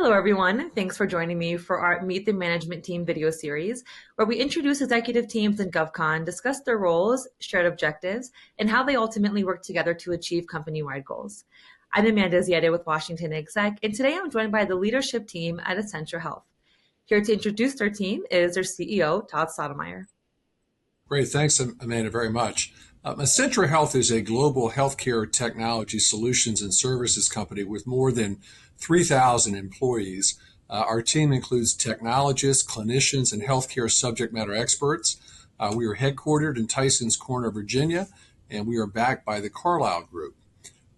Hello, everyone. Thanks for joining me for our Meet the Management Team video series, where we introduce executive teams in GovCon, discuss their roles, shared objectives, and how they ultimately work together to achieve company-wide goals. I'm Amanda Ziadeh with WashingtonExec, and today I'm joined by the leadership team at Acentra Health. Here to introduce their team is their CEO, Todd Stottlemyer. Great. Thanks, Amanda, very much. Acentra Health is a global healthcare technology solutions and services company with more than 3,000 employees. Our team includes technologists, clinicians, and healthcare subject matter experts. We are headquartered in Tysons Corner, Virginia, and we are backed by the Carlyle Group.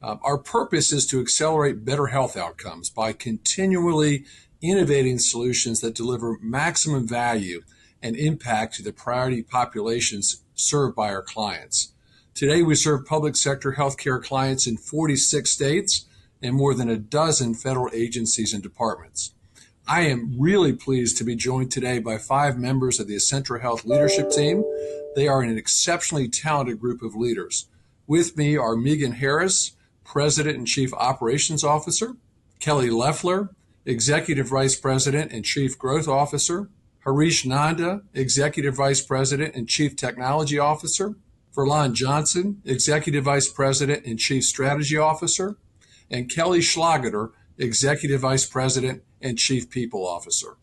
Our purpose is to accelerate better health outcomes by continually innovating solutions that deliver maximum value and impact to the priority populations served by our clients. Today, we serve public sector healthcare clients in 46 states and more than a dozen federal agencies and departments. I am really pleased to be joined today by 5 members of the Acentra Health leadership team. They are an exceptionally talented group of leaders. With me are Meghan Harris, President and Chief Operations Officer, Kelly Loeffler, Executive Vice President and Chief Growth Officer, Harish Nanda, Executive Vice President and Chief Technology Officer, Verlon Johnson, Executive Vice President and Chief Strategy Officer, and Kelly Schlageter, Executive Vice President and Chief People Officer.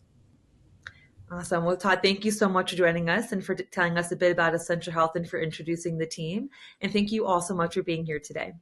Awesome. Well, Todd, thank you so much for joining us and for telling us a bit about Acentra Health and for introducing the team. And thank you all so much for being here today.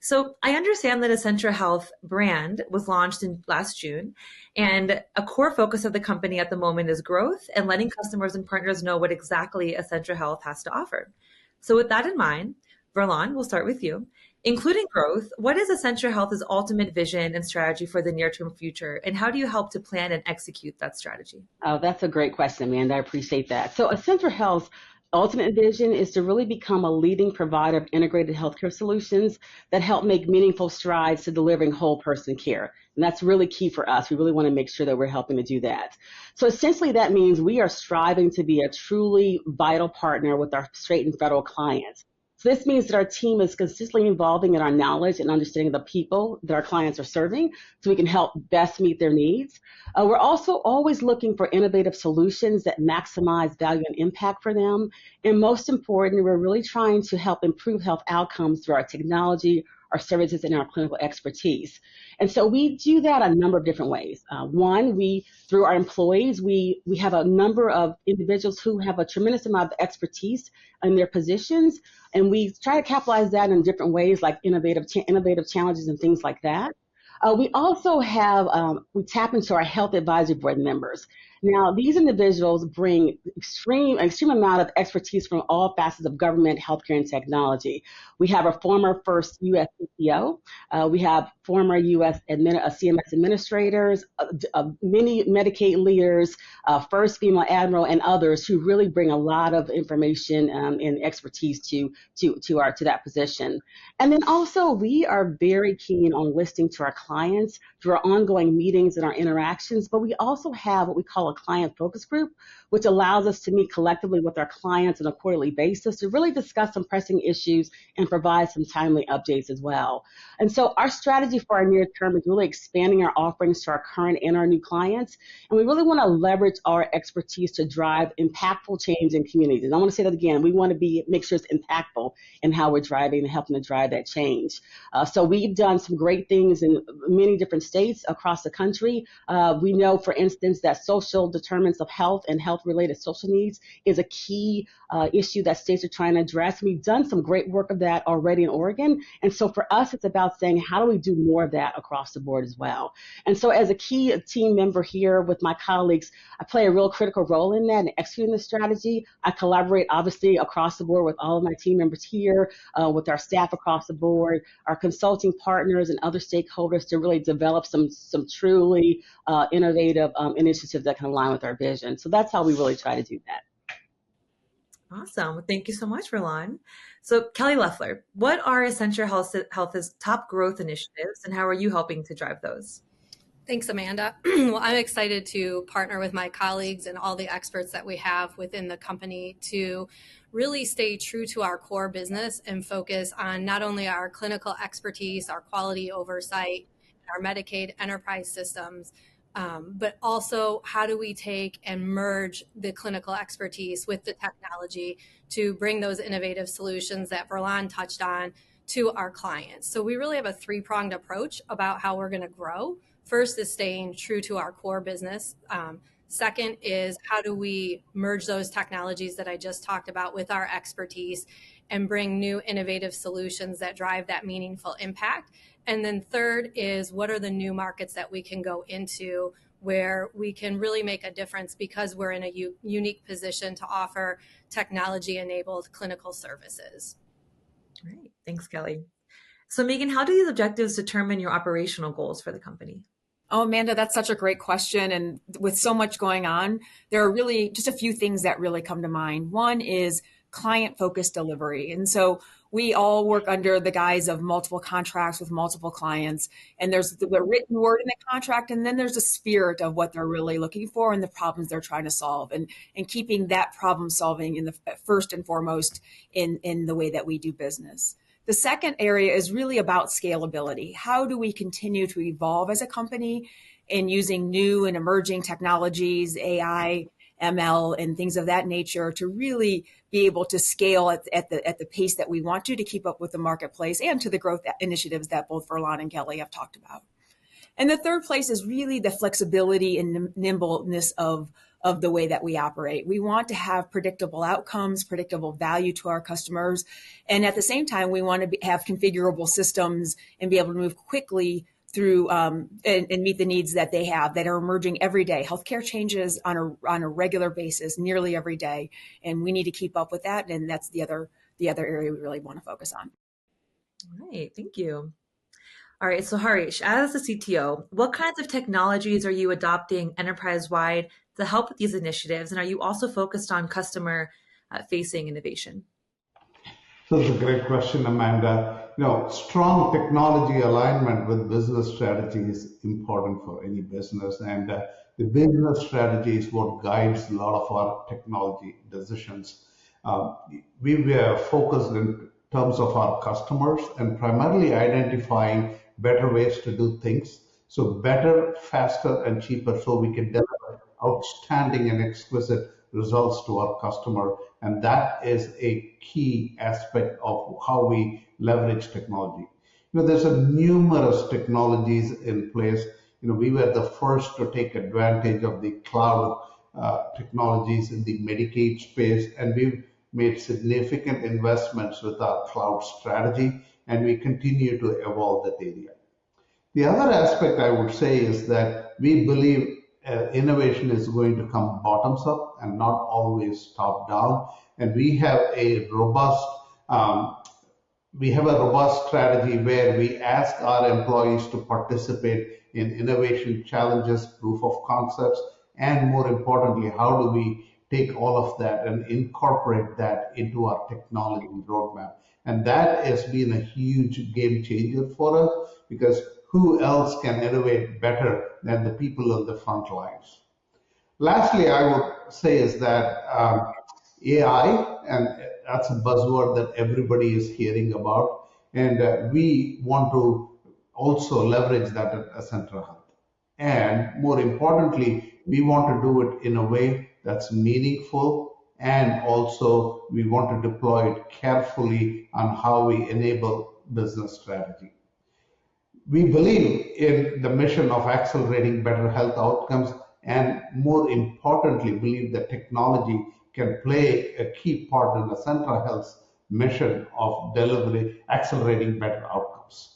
So I understand that Acentra Health brand was launched in last June, and a core focus of the company at the moment is growth and letting customers and partners know what exactly Acentra Health has to offer. So with that in mind, Verlon, we'll start with you. Including growth, what is Acentra Health's ultimate vision and strategy for the near-term future, and how do you help to plan and execute that strategy? Oh, that's a great question, Amanda. I appreciate that. So Acentra Health's ultimate vision is to really become a leading provider of integrated healthcare solutions that help make meaningful strides to delivering whole person care. And that's really key for us. We really want to make sure that we're helping to do that. So essentially that means we are striving to be a truly vital partner with our state and federal clients. So this means that our team is consistently evolving in our knowledge and understanding of the people that our clients are serving so we can help best meet their needs. We're also always looking for innovative solutions that maximize value and impact for them. And most important, we're really trying to help improve health outcomes through our technology, our services, and our clinical expertise. And so we do that a number of different ways. One, through our employees, we have a number of individuals who have a tremendous amount of expertise in their positions, and we try to capitalize that in different ways, like innovative challenges and things like that. We also have, we tap into our health advisory board members. Now, these individuals bring extreme amount of expertise from all facets of government, healthcare, and technology. We have a former first U.S. CPO. We have former U.S. CMS administrators, many Medicaid leaders, first female admiral, and others who really bring a lot of information and expertise to that position. And then also, we are very keen on listening to our clients through our ongoing meetings and our interactions, but we also have what we call a client focus group, which allows us to meet collectively with our clients on a quarterly basis to really discuss some pressing issues and provide some timely updates as well. And so our strategy for our near term is really expanding our offerings to our current and our new clients. And we really want to leverage our expertise to drive impactful change in communities. And I want to say that again, we want to make sure it's impactful in how we're driving and helping to drive that change. So we've done some great things in many different states across the country. We know, for instance, that social determinants of health and health-related social needs is a key issue that states are trying to address. We've done some great work of that already in Oregon. And so for us, it's about saying, how do we do more of that across the board as well? And so as a key team member here with my colleagues, I play a real critical role in that and executing the strategy. I collaborate, obviously, across the board with all of my team members here, with our staff across the board, our consulting partners and other stakeholders to really develop some truly innovative initiatives that can align with our vision. So that's how we really try to do that. Awesome. Well, thank you so much, Verlon. So Kelly Loeffler, what are Acentra Health's top growth initiatives and how are you helping to drive those? Thanks, Amanda. Well, I'm excited to partner with my colleagues and all the experts that we have within the company to really stay true to our core business and focus on not only our clinical expertise, our quality oversight, our Medicaid enterprise systems, but also how do we take and merge the clinical expertise with the technology to bring those innovative solutions that Verlon touched on to our clients. So we really have a three-pronged approach about how we're going to grow. First is staying true to our core business. Second is how do we merge those technologies that I just talked about with our expertise and bring new innovative solutions that drive that meaningful impact. And then third is what are the new markets that we can go into where we can really make a difference because we're in a unique position to offer technology-enabled clinical services. Great. Thanks, Kelly. So Meghan, how do these objectives determine your operational goals for the company? Oh, Amanda, that's such a great question. And with so much going on, there are really just a few things that really come to mind. One is client-focused delivery. And so we all work under the guise of multiple contracts with multiple clients. And there's the written word in the contract, and then there's the spirit of what they're really looking for and the problems they're trying to solve. And keeping that problem solving in the first and foremost in the way that we do business. The second area is really about scalability. How do we continue to evolve as a company in using new and emerging technologies, AI, ML, and things of that nature to really be able to scale at the pace that we want to keep up with the marketplace and to the growth initiatives that both Verlon and Kelly have talked about. And the third place is really the flexibility and nimbleness of the way that we operate. We want to have predictable outcomes, predictable value to our customers. And at the same time, we want to have configurable systems and be able to move quickly through and meet the needs that they have that are emerging every day. Healthcare changes on a regular basis, nearly every day. And we need to keep up with that. And that's the other area we really want to focus on. All right. Thank you. All right. So Harish, as the CTO, what kinds of technologies are you adopting enterprise-wide to help with these initiatives? And are you also focused on customer-facing innovation? So it's a great question, Amanda. Strong technology alignment with business strategy is important for any business. And the business strategy is what guides a lot of our technology decisions. We were focused in terms of our customers and primarily identifying better ways to do things. So better, faster, and cheaper so we can deliver outstanding and exquisite results to our customer. And that is a key aspect of how we leverage technology. There's numerous technologies in place. We were the first to take advantage of the cloud technologies in the Medicaid space, and we've made significant investments with our cloud strategy, and we continue to evolve that area. The other aspect I would say is that we believe innovation is going to come bottoms up and not always top down. And we have a robust strategy where we ask our employees to participate in innovation challenges, proof of concepts, and more importantly, how do we take all of that and incorporate that into our technology roadmap. And that has been a huge game changer for us because who else can innovate better than the people on the front lines? Lastly, I would say is that AI, and that's a buzzword that everybody is hearing about, and we want to also leverage that at Acentra Health. And more importantly, we want to do it in a way that's meaningful, and also we want to deploy it carefully on how we enable business strategy. We believe in the mission of accelerating better health outcomes, and more importantly, believe that technology can play a key part in the Acentra Health's mission of accelerating better outcomes.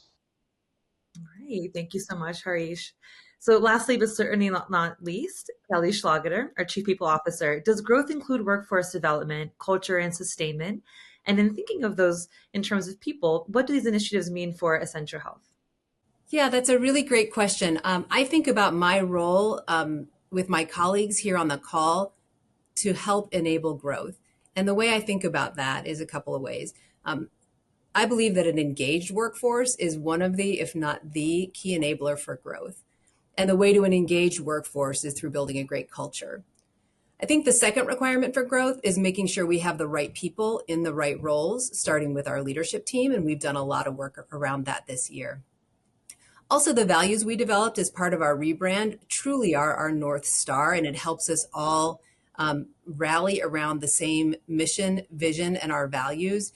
All right. Thank you so much, Harish. So lastly, but certainly not least, Kelly Schlageter, our Chief People Officer. Does growth include workforce development, culture, and sustainment? And in thinking of those in terms of people, what do these initiatives mean for Acentra Health? Yeah, that's a really great question. I think about my role with my colleagues here on the call to help enable growth. And the way I think about that is a couple of ways. I believe that an engaged workforce is one of the, if not the key enabler for growth. And the way to an engaged workforce is through building a great culture. I think the second requirement for growth is making sure we have the right people in the right roles, starting with our leadership team. And we've done a lot of work around that this year. Also, the values we developed as part of our rebrand truly are our North Star, and it helps us all rally around the same mission, vision, and our values.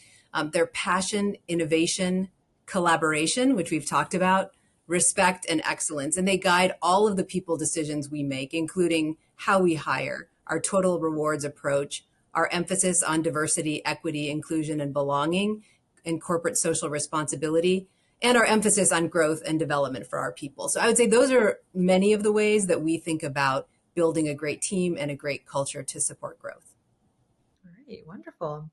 They're passion, innovation, collaboration, which we've talked about, respect, and excellence. And they guide all of the people decisions we make, including how we hire, our total rewards approach, our emphasis on diversity, equity, inclusion, and belonging, and corporate social responsibility, and our emphasis on growth and development for our people. So I would say those are many of the ways that we think about building a great team and a great culture to support growth. All right, wonderful.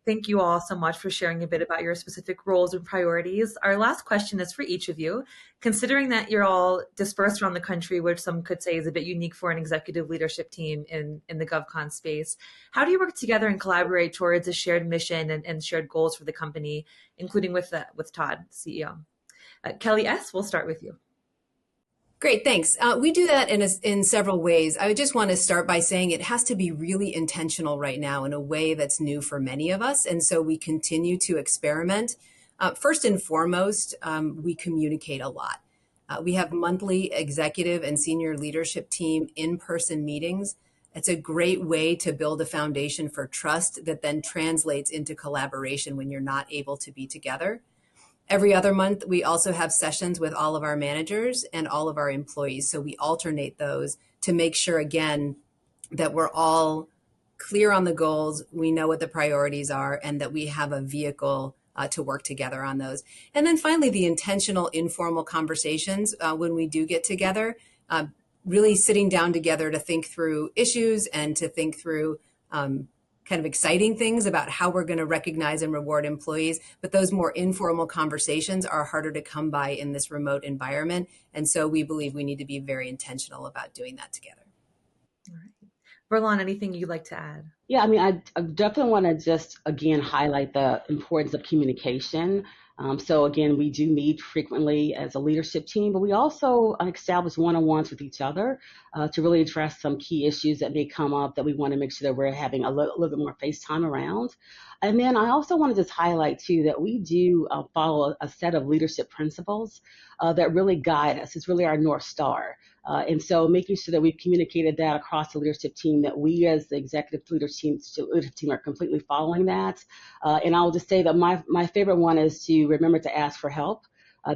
Thank you all so much for sharing a bit about your specific roles and priorities. Our last question is for each of you. Considering that you're all dispersed around the country, which some could say is a bit unique for an executive leadership team in the GovCon space, how do you work together and collaborate towards a shared mission and shared goals for the company, including with Todd, CEO? Kelly S., we'll start with you. Great, thanks. We do that in several ways. I would just want to start by saying it has to be really intentional right now in a way that's new for many of us. And so we continue to experiment. First and foremost, we communicate a lot. We have monthly executive and senior leadership team in-person meetings. It's a great way to build a foundation for trust that then translates into collaboration when you're not able to be together. Every other month, we also have sessions with all of our managers and all of our employees. So we alternate those to make sure, again, that we're all clear on the goals, we know what the priorities are, and that we have a vehicle to work together on those. And then finally, the intentional informal conversations when we do get together, really sitting down together to think through issues and to think through kind of exciting things about how we're going to recognize and reward employees. But those more informal conversations are harder to come by in this remote environment. And so we believe we need to be very intentional about doing that together. All right. Verlon, anything you'd like to add? Yeah, I mean, I definitely want to just, again, highlight the importance of communication. So again, we do meet frequently as a leadership team, but we also establish one-on-ones with each other to really address some key issues that may come up that we want to make sure that we're having a little bit more face time around. And then I also want to just highlight too that we do follow a set of leadership principles that really guide us. It's really our North Star. And so making sure that we've communicated that across the leadership team, that we as the executive leadership team are completely following that. And I'll just say that my favorite one is to remember to ask for help.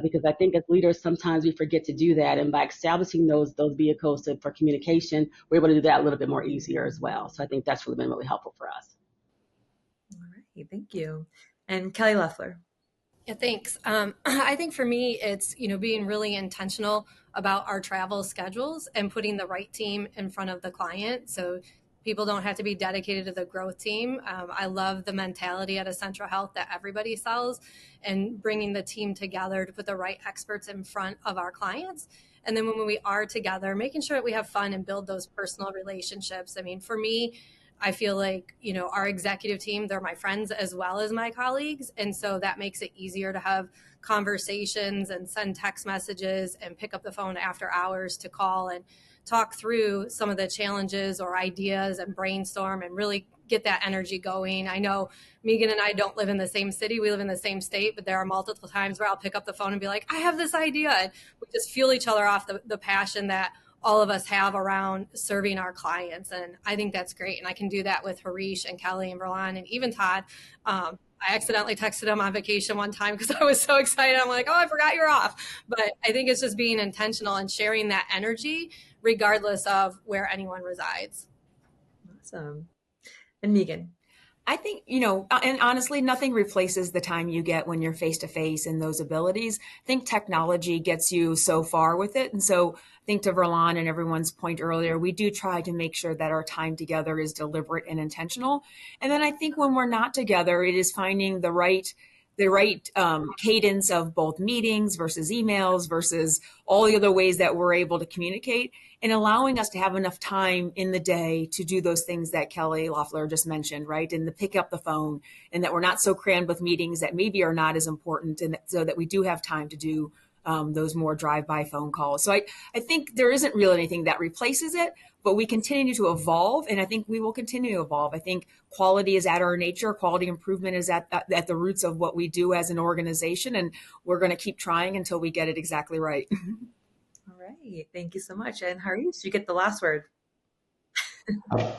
Because I think as leaders, sometimes we forget to do that. And by establishing those vehicles for communication, we're able to do that a little bit more easier as well. So I think that's really been really helpful for us. All right, thank you. And Kelly Loeffler. Yeah, thanks. I think for me, it's, being really intentional about our travel schedules and putting the right team in front of the client. So people don't have to be dedicated to the growth team. I love the mentality at Acentra Health that everybody sells, and bringing the team together to put the right experts in front of our clients. And then when we are together, making sure that we have fun and build those personal relationships. I mean, for me, I feel like, our executive team, they're my friends as well as my colleagues. And so that makes it easier to have conversations and send text messages and pick up the phone after hours to call and talk through some of the challenges or ideas and brainstorm and really get that energy going. I know Meghan and I don't live in the same city. We live in the same state, but there are multiple times where I'll pick up the phone and be like, I have this idea. And we just fuel each other off the passion that all of us have around serving our clients. And I think that's great. And I can do that with Harish and Kelly and Verlon and even Todd. I accidentally texted him on vacation one time because I was so excited. I'm like, oh, I forgot you're off. But I think it's just being intentional and sharing that energy regardless of where anyone resides. Awesome. And Meghan. I think, and honestly, nothing replaces the time you get when you're face to face and those abilities. I think technology gets you so far with it. And so I think to Verlon and everyone's point earlier, we do try to make sure that our time together is deliberate and intentional. And then I think when we're not together, it is finding the right cadence of both meetings versus emails versus all the other ways that we're able to communicate, and allowing us to have enough time in the day to do those things that Kelly Loeffler just mentioned, right? And to pick up the phone, and that we're not so crammed with meetings that maybe are not as important, and so that we do have time to do those more drive-by phone calls. So I think there isn't really anything that replaces it, but we continue to evolve, and I think we will continue to evolve. I think quality is at our nature. Quality improvement is at the roots of what we do as an organization, and we're going to keep trying until we get it exactly right. All right. Thank you so much. And Harish, you get the last word.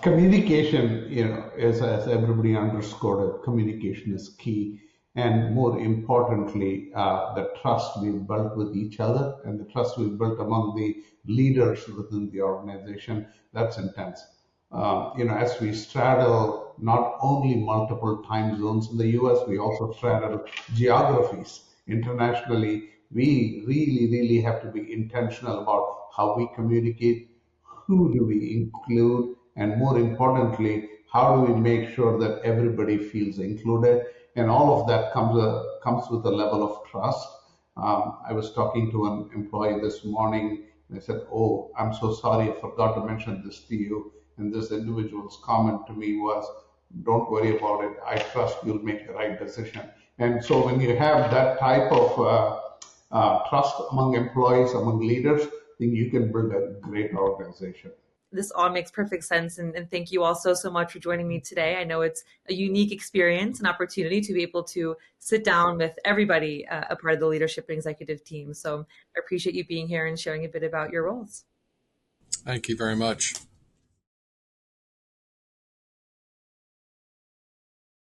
Communication, as everybody underscored, communication is key. And more importantly, the trust we've built with each other and the trust we've built among the leaders within the organization, that's intense. As we straddle not only multiple time zones in the US, we also straddle geographies internationally. We really, really have to be intentional about how we communicate, who do we include, and more importantly, how do we make sure that everybody feels included? And all of that comes with a level of trust. I was talking to an employee this morning, and I said, "Oh, I'm so sorry, I forgot to mention this to you." And this individual's comment to me was, "Don't worry about it. I trust you'll make the right decision." And so when you have that type of trust among employees, among leaders, then you can build a great organization. This all makes perfect sense. And thank you all so much for joining me today. I know it's a unique experience and opportunity to be able to sit down with everybody, a part of the leadership and executive team. So I appreciate you being here and sharing a bit about your roles. Thank you very much.